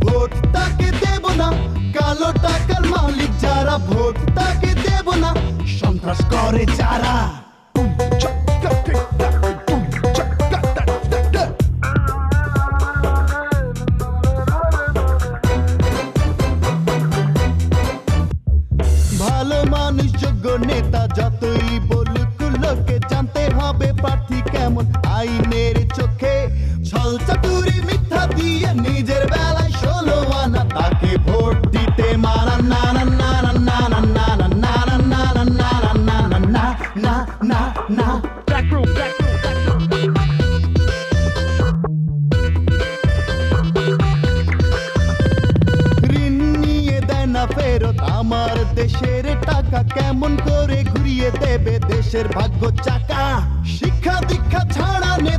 Vote তাকে দেব না, কালো টাকার মালিক যারা, ভোট তাকে দেব না, সন্ত্রাস করে যারা। ভালো মানুষ, যোগ্য নেতা যতই বলুক, লোকে জানতে হবে প্রার্থী কেমন আইনের চোখে। ছল চাতুরি মিথ্যা দিয়ে নিজের বেলায় 16 আনা, তাকে ভোট দিতে মানা। না না না না না না না না না না না না না না না না না না। ঋণ নিয়ে দেয় না ফেরত আমার দেশের টাকা, কেমন করে ঘুরিয়ে দেবে দেশের ভাগ্য চাকা। শিক্ষা দীক্ষা ছাড়া